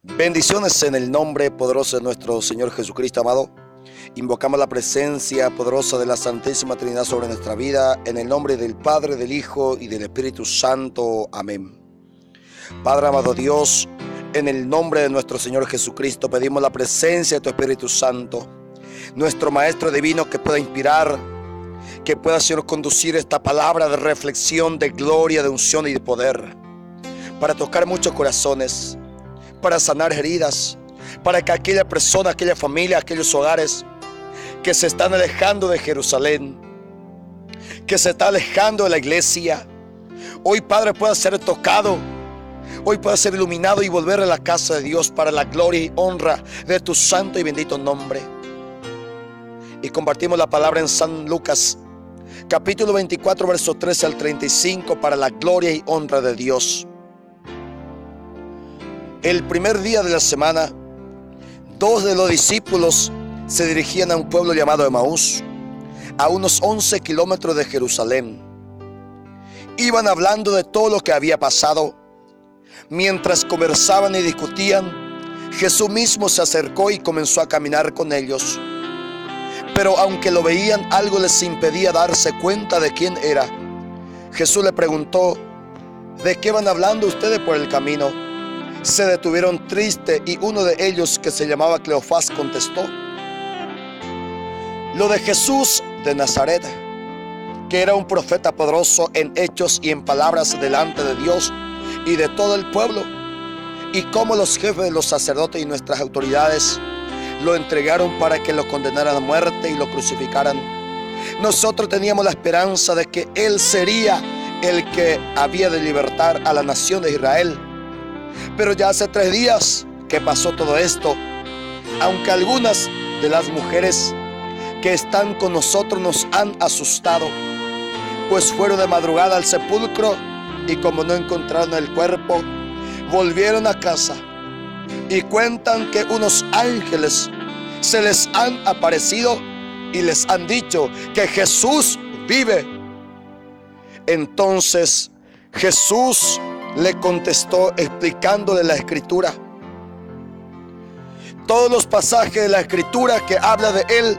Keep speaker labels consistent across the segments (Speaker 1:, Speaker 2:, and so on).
Speaker 1: Bendiciones en el nombre poderoso de nuestro Señor Jesucristo, amado. Invocamos la presencia poderosa de la Santísima Trinidad sobre nuestra vida, en el nombre del Padre, del Hijo y del Espíritu Santo. Amén. Padre amado Dios, en el nombre de nuestro Señor Jesucristo, pedimos la presencia de tu Espíritu Santo, nuestro Maestro Divino, que pueda inspirar, que pueda, Señor, conducir esta palabra de reflexión, de gloria, de unción y de poder, para tocar muchos corazones, para sanar heridas, para que aquella persona, aquella familia, aquellos hogares que se están alejando de Jerusalén, que se está alejando de la iglesia, hoy, Padre, pueda ser tocado, hoy pueda ser iluminado y volver a la casa de Dios para la gloria y honra de tu santo y bendito nombre. Y compartimos la palabra en San Lucas, capítulo 24, verso 13 al 35, para la gloria y honra de Dios. El primer día de la semana, dos de los discípulos se dirigían a un pueblo llamado Emaús, a unos 11 kilómetros de Jerusalén. Iban hablando de todo lo que había pasado. Mientras conversaban y discutían, Jesús mismo se acercó y comenzó a caminar con ellos. Pero aunque lo veían, algo les impedía darse cuenta de quién era. Jesús le preguntó: ¿de qué van hablando ustedes por el camino? Se detuvieron tristes y uno de ellos, que se llamaba Cleofás, contestó: lo de Jesús de Nazaret, que era un profeta poderoso en hechos y en palabras delante de Dios y de todo el pueblo, y cómo los jefes de los sacerdotes y nuestras autoridades lo entregaron para que lo condenaran a muerte y lo crucificaran. Nosotros teníamos la esperanza de que Él sería el que había de libertar a la nación de Israel. Pero ya hace 3 días que pasó todo esto, aunque algunas de las mujeres que están con nosotros nos han asustado, pues fueron de madrugada al sepulcro y como no encontraron el cuerpo, volvieron a casa y cuentan que unos ángeles se les han aparecido y les han dicho que Jesús vive. Entonces Jesús le contestó explicándole la Escritura, todos los pasajes de la Escritura que habla de Él,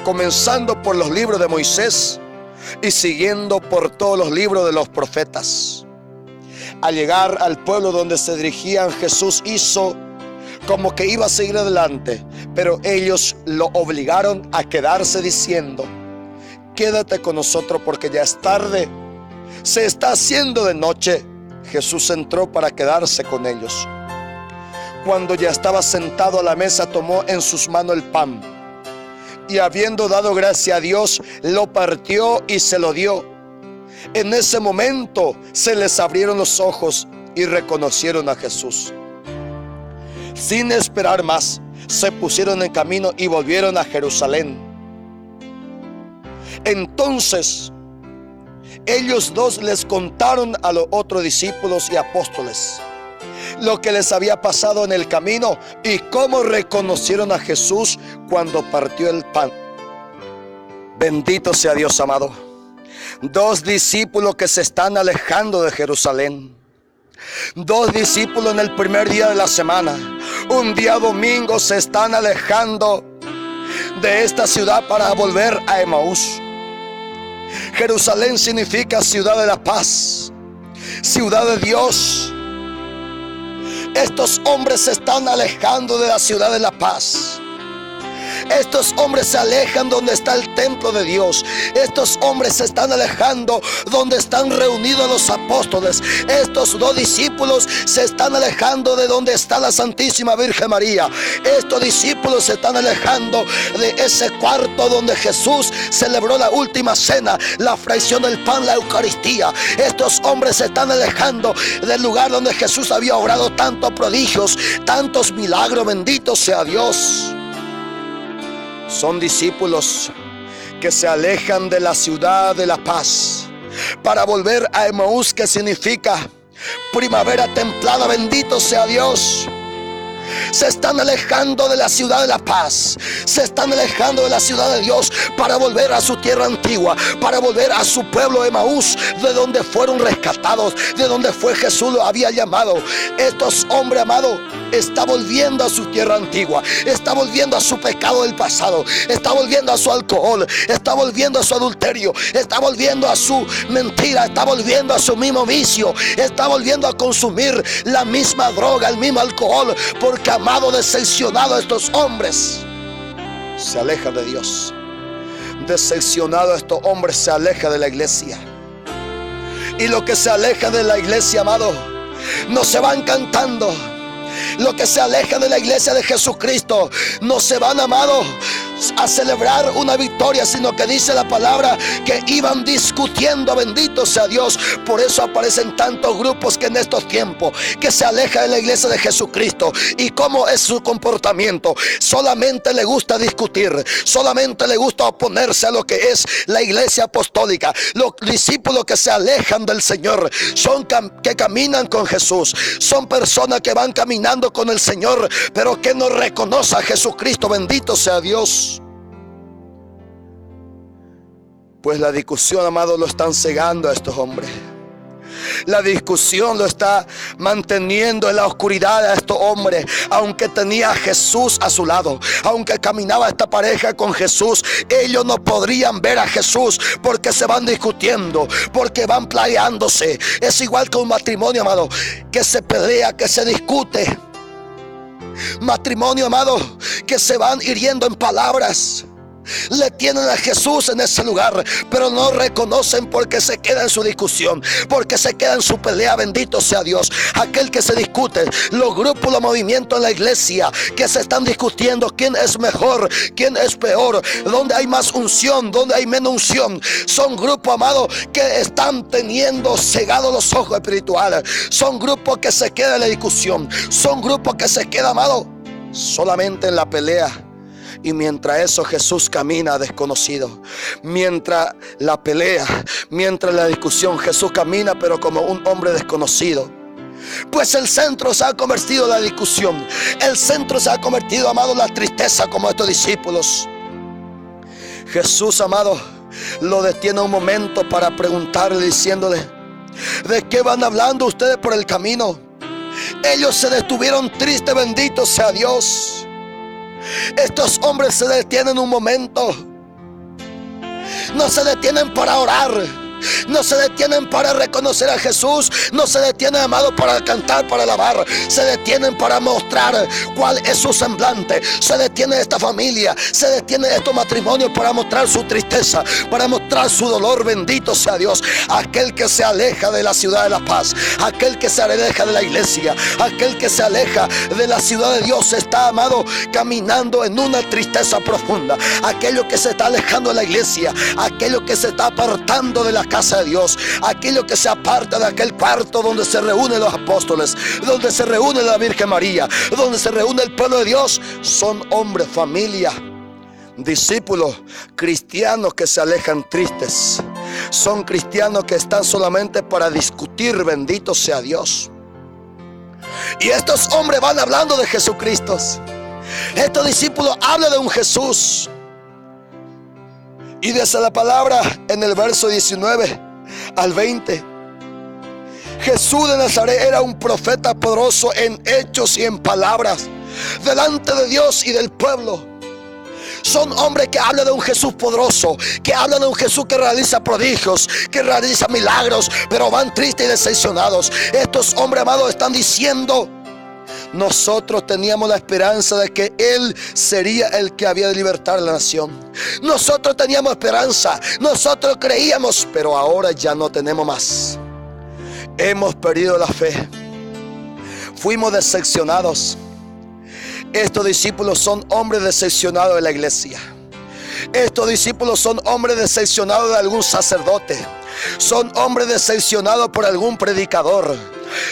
Speaker 1: comenzando por los libros de Moisés y siguiendo por todos los libros de los profetas. Al llegar al pueblo donde se dirigían, Jesús hizo como que iba a seguir adelante, pero ellos lo obligaron a quedarse diciendo: quédate con nosotros porque ya es tarde, se está haciendo de noche. Jesús entró para quedarse con ellos. Cuando ya estaba sentado a la mesa, tomó en sus manos el pan y, habiendo dado gracia a Dios, lo partió y se lo dio. En ese momento se les abrieron los ojos y reconocieron a Jesús. Sin esperar más, se pusieron en camino y volvieron a Jerusalén. Entonces ellos dos les contaron a los otros discípulos y apóstoles lo que les había pasado en el camino y cómo reconocieron a Jesús cuando partió el pan. Bendito sea Dios, amado. 2 discípulos que se están alejando de Jerusalén. 2 discípulos en el primer día de la semana. Un día domingo se están alejando de esta ciudad para volver a Emaús. Jerusalén significa ciudad de la paz, ciudad de Dios. Estos hombres se están alejando de la ciudad de la paz. Estos hombres se alejan donde está el templo de Dios. Estos hombres se están alejando donde están reunidos los apóstoles. Estos 2 discípulos se están alejando de donde está la Santísima Virgen María. Estos discípulos se están alejando de ese cuarto donde Jesús celebró la última cena, la fracción del pan, la Eucaristía. Estos hombres se están alejando del lugar donde Jesús había obrado tantos prodigios, tantos milagros. Bendito sea Dios. Son discípulos que se alejan de la ciudad de la paz para volver a Emaús, que significa primavera templada. Bendito sea Dios. Se están alejando de la ciudad de la paz. Se están alejando de la ciudad de Dios para volver a su tierra antigua, para volver a su pueblo de Emaús, de donde fueron rescatados, de donde fue Jesús lo había llamado. Estos hombres, amados, está volviendo a su tierra antigua, está volviendo a su pecado del pasado, está volviendo a su alcohol, está volviendo a su adulterio, está volviendo a su mentira, está volviendo a su mismo vicio, está volviendo a consumir la misma droga, el mismo alcohol, porque, amado, decepcionado, estos hombres se alejan de Dios. Decepcionado, estos hombres se alejan de la iglesia. Y lo que se aleja de la iglesia, amado, no se van cantando. Lo que se aleja de la iglesia de Jesucristo no se van, amados, a celebrar una victoria, sino que dice la palabra que iban discutiendo. Bendito sea Dios. Por eso aparecen tantos grupos que en estos tiempos que se aleja de la iglesia de Jesucristo. ¿Y cómo es su comportamiento? Solamente le gusta discutir, solamente le gusta oponerse a lo que es la iglesia apostólica. Los discípulos que se alejan del Señor son que caminan con Jesús, son personas que van caminando con el Señor, pero que no reconoce a Jesucristo. Bendito sea Dios. Pues la discusión, amado, lo están cegando a estos hombres. La discusión lo está manteniendo en la oscuridad a estos hombres. Aunque tenía a Jesús a su lado, aunque caminaba esta pareja con Jesús, ellos no podrían ver a Jesús porque se van discutiendo, porque van peleándose. Es igual que un matrimonio, amado, que se pelea, que se discute. Matrimonio, amado, que se van hiriendo en palabras. Le tienen a Jesús en ese lugar, pero no reconocen, porque se queda en su discusión, porque se queda en su pelea. Bendito sea Dios. Aquel que se discute, los grupos, los movimientos en la iglesia que se están discutiendo quién es mejor, quién es peor, dónde hay más unción, dónde hay menos unción. Son grupos, amados, que están teniendo cegados los ojos espirituales. Son grupos que se quedan en la discusión. Son grupos que se quedan, amados, solamente en la pelea. Y mientras eso, Jesús camina desconocido. Mientras la pelea, mientras la discusión, Jesús camina pero como un hombre desconocido. Pues el centro se ha convertido en la discusión. El centro se ha convertido, amado, en la tristeza, como estos discípulos. Jesús, amado, lo detiene un momento para preguntarle, diciéndole: ¿de qué van hablando ustedes por el camino? Ellos se detuvieron tristes. Bendito sea Dios. Estos hombres se detienen un momento. No se detienen para orar, no se detienen para reconocer a Jesús, no se detienen, amado, para cantar, para alabar. Se detienen para mostrar cuál es su semblante. Se detiene esta familia, se detiene estos matrimonios para mostrar su tristeza, para mostrar su dolor. Bendito sea Dios. Aquel que se aleja de la ciudad de la paz, aquel que se aleja de la iglesia, aquel que se aleja de la ciudad de Dios, está, amado, caminando en una tristeza profunda. Aquello que se está alejando de la iglesia, aquello que se está apartando de la casa de Dios, aquello que se aparta de aquel cuarto donde se reúnen los apóstoles, donde se reúne la Virgen María, donde se reúne el pueblo de Dios, son hombres, familia, discípulos, cristianos que se alejan tristes. Son cristianos que están solamente para discutir. Bendito sea Dios. Y estos hombres van hablando de Jesucristo. Estos discípulos hablan de un Jesús. Y dice la palabra en el verso 19 al 20: Jesús de Nazaret era un profeta poderoso en hechos y en palabras delante de Dios y del pueblo. Son hombres que hablan de un Jesús poderoso, que hablan de un Jesús que realiza prodigios, que realiza milagros, pero van tristes y decepcionados. Estos hombres, amados, están diciendo: nosotros teníamos la esperanza de que Él sería el que había de libertar a la nación. Nosotros teníamos esperanza, nosotros creíamos, pero ahora ya no tenemos más. Hemos perdido la fe. Fuimos decepcionados. Estos discípulos son hombres decepcionados de la iglesia. Estos discípulos son hombres decepcionados de algún sacerdote. Son hombres decepcionados por algún predicador.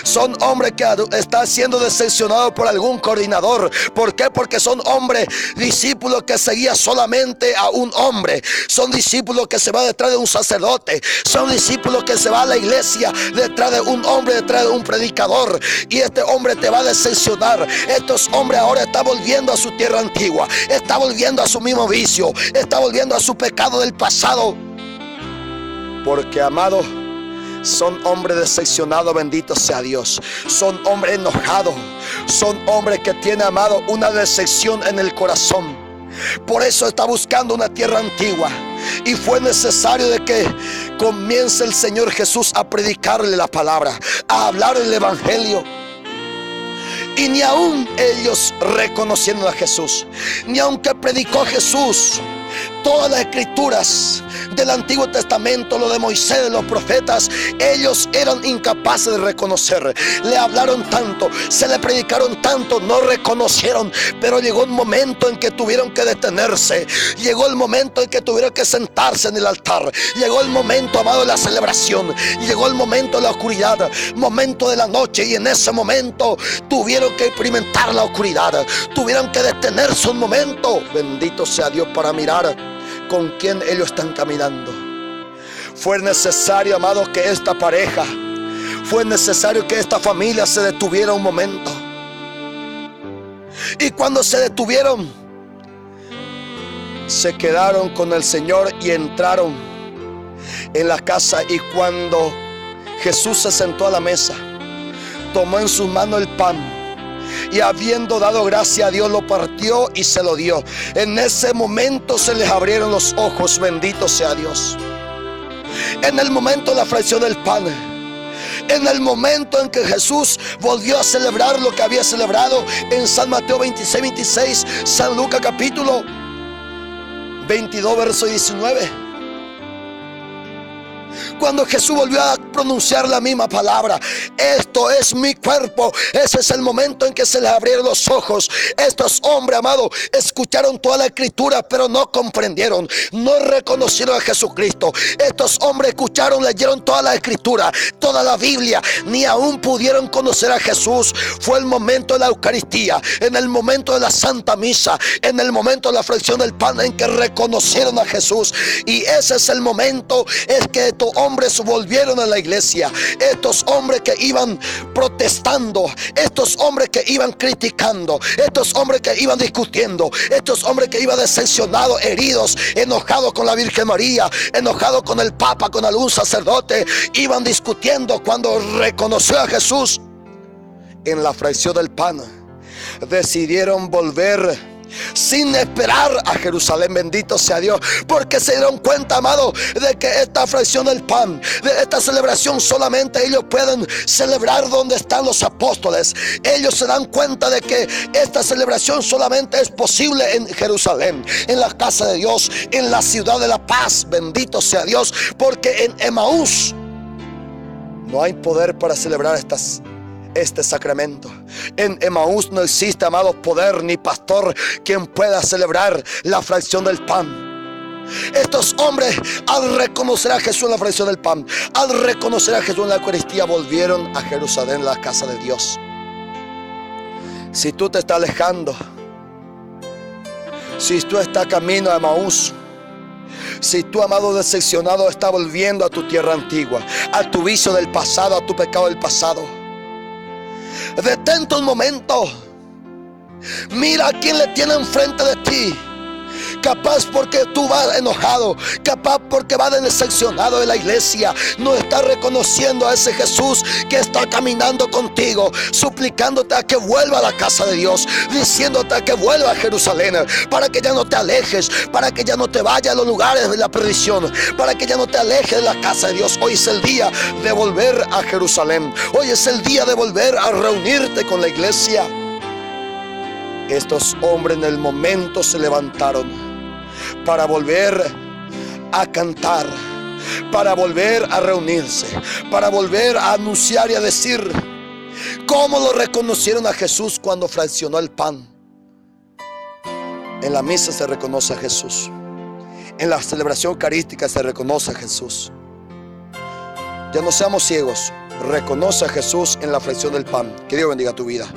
Speaker 1: Son hombres que están siendo decepcionados por algún coordinador. ¿Por qué? Porque son hombres, discípulos que seguían solamente a un hombre. Son discípulos que se van detrás de un sacerdote. Son discípulos que se van a la iglesia detrás de un hombre, detrás de un predicador. Y este hombre te va a decepcionar. Estos hombres ahora están volviendo a su tierra antigua. Está volviendo a su mismo vicio. Está volviendo a su pecado del pasado. Porque, amado, son hombres decepcionados, bendito sea Dios. Son hombres enojados. Son hombres que tienen, amado, una decepción en el corazón. Por eso está buscando una tierra antigua. Y fue necesario de que comience el Señor Jesús a predicarle la palabra, a hablar el evangelio. Y ni aun ellos reconociendo a Jesús, ni aunque predicó Jesús todas las escrituras del Antiguo Testamento, lo de Moisés, de los profetas, ellos eran incapaces de reconocer. Le hablaron tanto, se le predicaron tanto, no reconocieron. Pero llegó un momento en que tuvieron que detenerse. Llegó el momento en que tuvieron que sentarse en el altar. Llegó el momento, amado, de la celebración. Llegó el momento de la oscuridad, momento de la noche. Y en ese momento tuvieron que experimentar la oscuridad. Tuvieron que detenerse un momento. Bendito sea Dios, para mirar con quién ellos están caminando. Fue necesario, amados, que esta pareja, fue necesario que esta familia se detuviera un momento. Y cuando se detuvieron, se quedaron con el Señor y entraron en la casa. Y cuando Jesús se sentó a la mesa, tomó en sus manos el pan y habiendo dado gracia a Dios, lo partió y se lo dio. En ese momento se les abrieron los ojos, bendito sea Dios. En el momento de la fracción del pan, en el momento en que Jesús volvió a celebrar lo que había celebrado en San Mateo 26, San Lucas capítulo 22, verso 19. Cuando Jesús volvió a pronunciar la misma palabra: esto es mi cuerpo. Ese es el momento en que se les abrieron los ojos. Estos hombres, amados, escucharon toda la escritura, pero no comprendieron, no reconocieron a Jesucristo. Estos hombres escucharon, leyeron toda la escritura, toda la Biblia, ni aún pudieron conocer a Jesús. Fue el momento de la Eucaristía, en el momento de la Santa Misa, en el momento de la fracción del pan, en que reconocieron a Jesús. Y ese es el momento en que estos hombres volvieron a la iglesia. Estos hombres que iban protestando, estos hombres que iban criticando, estos hombres que iban discutiendo, estos hombres que iban decepcionados, heridos, enojados con la Virgen María, enojados con el Papa, con algún sacerdote, iban discutiendo. Cuando reconoció a Jesús en la fracción del pan, decidieron volver sin esperar a Jerusalén, bendito sea Dios, porque se dieron cuenta, amado, de que esta fracción del pan, de esta celebración, solamente ellos pueden celebrar donde están los apóstoles. Ellos se dan cuenta de que esta celebración solamente es posible en Jerusalén, en la casa de Dios, en la ciudad de la paz, bendito sea Dios, porque en Emaús no hay poder para celebrar este sacramento. En Emaús no existe, amados, poder ni pastor quien pueda celebrar la fracción del pan. Estos hombres, al reconocer a Jesús en la fracción del pan, al reconocer a Jesús en la Eucaristía, volvieron a Jerusalén, la casa de Dios. Si tú te estás alejando, si tú estás camino a Emaús, si tú, amado, decepcionado, estás volviendo a tu tierra antigua, a tu vicio del pasado, a tu pecado del pasado, detente un momento. Mira a quien le tiene enfrente de ti. Capaz porque tú vas enojado, capaz porque vas decepcionado de la iglesia, no estás reconociendo a ese Jesús que está caminando contigo, suplicándote a que vuelva a la casa de Dios, diciéndote a que vuelva a Jerusalén, para que ya no te alejes, para que ya no te vayas a los lugares de la perdición, para que ya no te alejes de la casa de Dios. Hoy es el día de volver a Jerusalén. Hoy es el día de volver a reunirte con la iglesia. Estos hombres en el momento se levantaron para volver a cantar, para volver a reunirse, para volver a anunciar y a decir cómo lo reconocieron a Jesús cuando fraccionó el pan. En la misa se reconoce a Jesús, en la celebración eucarística se reconoce a Jesús. Ya no seamos ciegos, Reconoce a Jesús en la flexión del pan. Que Dios bendiga tu vida.